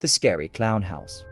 The Scary Clown House.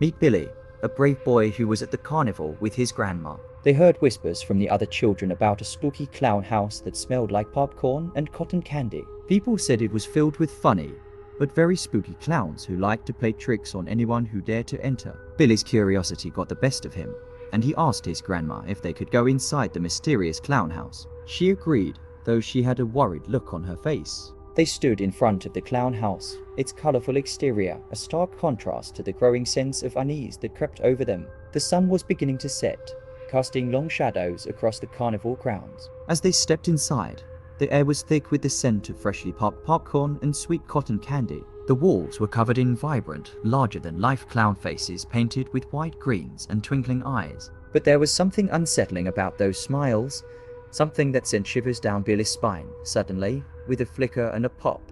Meet Billy, a brave boy who was at the carnival with his grandma. They heard whispers from the other children about a spooky clown house that smelled like popcorn and cotton candy. People said it was filled with funny, but very spooky clowns who liked to play tricks on anyone who dared to enter. Billy's curiosity got the best of him, and he asked his grandma if they could go inside the mysterious clown house. She agreed, though she had a worried look on her face. They stood in front of the clown house, its colorful exterior a stark contrast to the growing sense of unease that crept over them. The sun was beginning to set, casting long shadows across the carnival grounds. As they stepped inside, the air was thick with the scent of freshly popped popcorn and sweet cotton candy. The walls were covered in vibrant, larger-than-life clown faces painted with white greens and twinkling eyes. But there was something unsettling about those smiles, something that sent shivers down Billy's spine. Suddenly, with a flicker and a pop,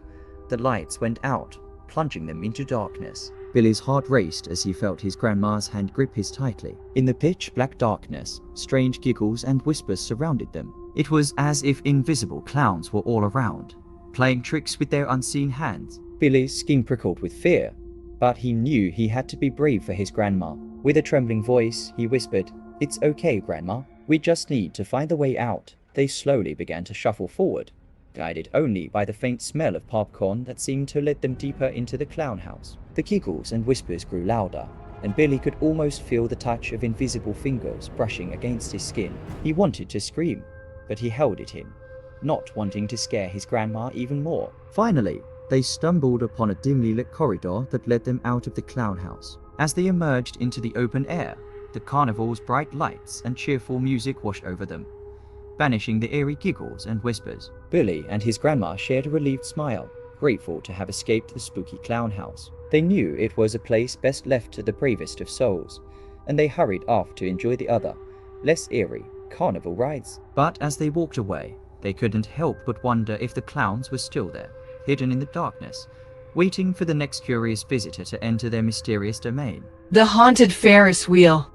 the lights went out, plunging them into darkness. Billy's heart raced as he felt his grandma's hand grip his tightly. In the pitch-black darkness, strange giggles and whispers surrounded them. It was as if invisible clowns were all around, playing tricks with their unseen hands. Billy's skin prickled with fear, but he knew he had to be brave for his grandma. With a trembling voice, he whispered, "It's okay, Grandma. We just need to find the way out." They slowly began to shuffle forward, guided only by the faint smell of popcorn that seemed to lead them deeper into the clown house. The giggles and whispers grew louder, and Billy could almost feel the touch of invisible fingers brushing against his skin. He wanted to scream, but he held it in, not wanting to scare his grandma even more. Finally, they stumbled upon a dimly lit corridor that led them out of the clown house. As they emerged into the open air, the carnival's bright lights and cheerful music washed over them, banishing the eerie giggles and whispers. Billy and his grandma shared a relieved smile, grateful to have escaped the spooky clown house. They knew it was a place best left to the bravest of souls, and they hurried off to enjoy the other, less eerie, carnival rides. But as they walked away, they couldn't help but wonder if the clowns were still there, hidden in the darkness, waiting for the next curious visitor to enter their mysterious domain. The Haunted Ferris Wheel.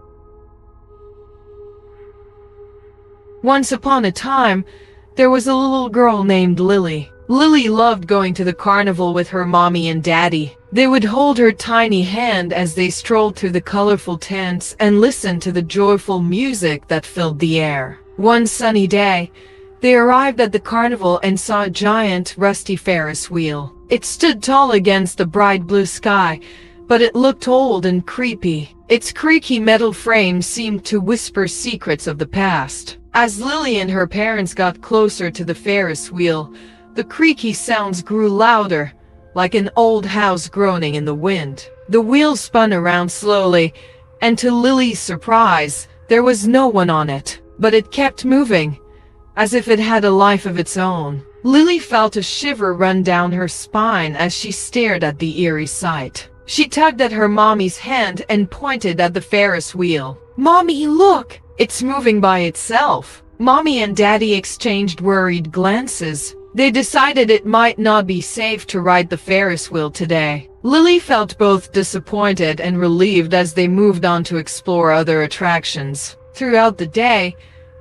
Once upon a time, there was a little girl named Lily. Lily loved going to the carnival with her mommy and daddy. They would hold her tiny hand as they strolled through the colorful tents and listened to the joyful music that filled the air. One sunny day, they arrived at the carnival and saw a giant, rusty Ferris wheel. It stood tall against the bright blue sky, but it looked old and creepy. Its creaky metal frame seemed to whisper secrets of the past. As Lily and her parents got closer to the Ferris wheel, the creaky sounds grew louder, like an old house groaning in the wind. The wheel spun around slowly, and to Lily's surprise, there was no one on it. But it kept moving, as if it had a life of its own. Lily felt a shiver run down her spine as she stared at the eerie sight. She tugged at her mommy's hand and pointed at the Ferris wheel. "Mommy, look! It's moving by itself." Mommy and Daddy exchanged worried glances. They decided it might not be safe to ride the Ferris wheel today. Lily felt both disappointed and relieved as they moved on to explore other attractions. Throughout the day,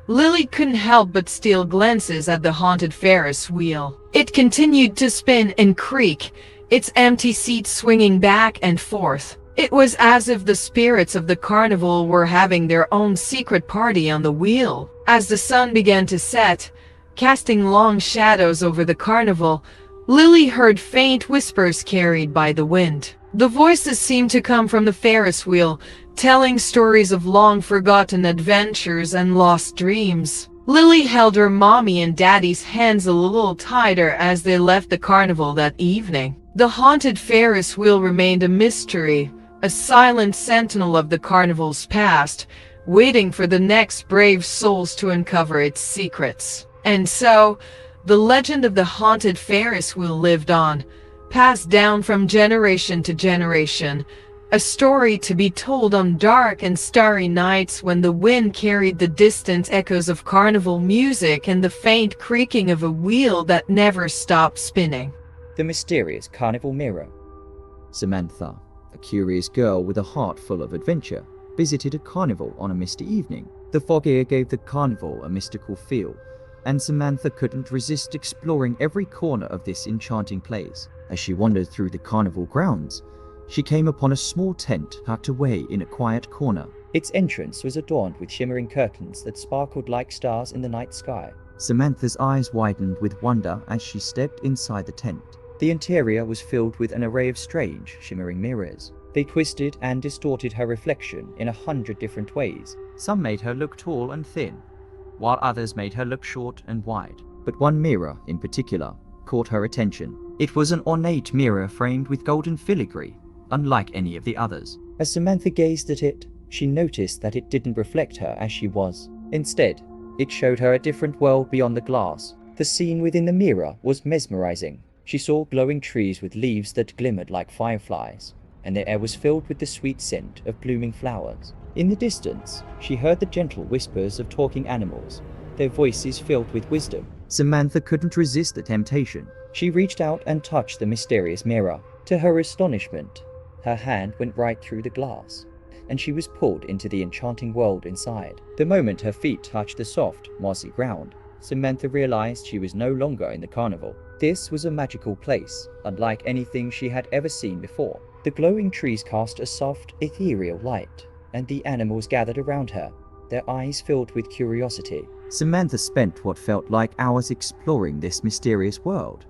Lily couldn't help but steal glances at the haunted Ferris wheel. It continued to spin and creak, its empty seat swinging back and forth. It was as if the spirits of the carnival were having their own secret party on the wheel. As the sun began to set, casting long shadows over the carnival, Lily heard faint whispers carried by the wind. The voices seemed to come from the Ferris wheel, telling stories of long-forgotten adventures and lost dreams. Lily held her mommy and daddy's hands a little tighter as they left the carnival that evening. The haunted Ferris wheel remained a mystery, a silent sentinel of the carnival's past, waiting for the next brave souls to uncover its secrets. And so, the legend of the haunted Ferris wheel lived on, passed down from generation to generation, a story to be told on dark and starry nights when the wind carried the distant echoes of carnival music and the faint creaking of a wheel that never stopped spinning. The mysterious carnival mirror. Samantha, a curious girl with a heart full of adventure, visited a carnival on a misty evening. The fog air gave the carnival a mystical feel, and Samantha couldn't resist exploring every corner of this enchanting place. As she wandered through the carnival grounds, she came upon a small tent tucked away in a quiet corner. Its entrance was adorned with shimmering curtains that sparkled like stars in the night sky. Samantha's eyes widened with wonder as she stepped inside the tent. The interior was filled with an array of strange, shimmering mirrors. They twisted and distorted her reflection in 100 different ways. Some made her look tall and thin, while others made her look short and wide. But one mirror, in particular, caught her attention. It was an ornate mirror framed with golden filigree, unlike any of the others. As Samantha gazed at it, she noticed that it didn't reflect her as she was. Instead, it showed her a different world beyond the glass. The scene within the mirror was mesmerizing. She saw glowing trees with leaves that glimmered like fireflies, and the air was filled with the sweet scent of blooming flowers. In the distance, she heard the gentle whispers of talking animals, their voices filled with wisdom. Samantha couldn't resist the temptation. She reached out and touched the mysterious mirror. To her astonishment, her hand went right through the glass, and she was pulled into the enchanting world inside. The moment her feet touched the soft, mossy ground, Samantha realized she was no longer in the carnival. This was a magical place, unlike anything she had ever seen before. The glowing trees cast a soft, ethereal light, and the animals gathered around her, their eyes filled with curiosity. Samantha spent what felt like hours exploring this mysterious world,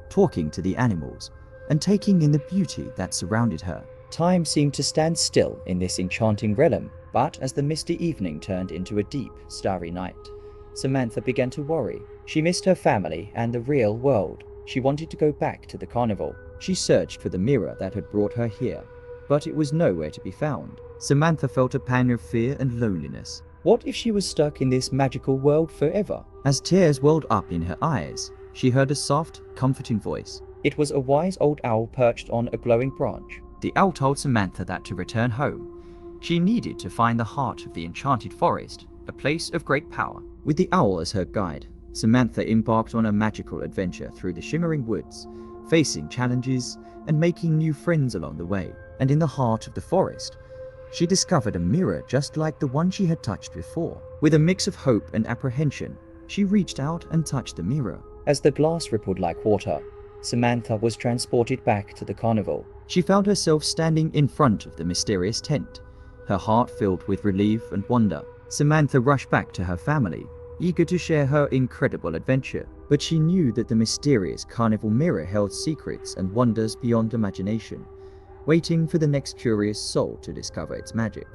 talking to the animals, and taking in the beauty that surrounded her. Time seemed to stand still in this enchanting realm, but as the misty evening turned into a deep, starry night, Samantha began to worry. She missed her family and the real world. She wanted to go back to the carnival. She searched for the mirror that had brought her here, but it was nowhere to be found. Samantha felt a pang of fear and loneliness. What if she was stuck in this magical world forever? As tears welled up in her eyes, she heard a soft, comforting voice. It was a wise old owl perched on a glowing branch. The owl told Samantha that to return home, she needed to find the heart of the enchanted forest, a place of great power. With the owl as her guide, Samantha embarked on a magical adventure through the shimmering woods, facing challenges and making new friends along the way. And in the heart of the forest, she discovered a mirror just like the one she had touched before. With a mix of hope and apprehension, she reached out and touched the mirror. As the glass rippled like water, Samantha was transported back to the carnival. She found herself standing in front of the mysterious tent, her heart filled with relief and wonder. Samantha rushed back to her family, eager to share her incredible adventure. But she knew that the mysterious carnival mirror held secrets and wonders beyond imagination, waiting for the next curious soul to discover its magic.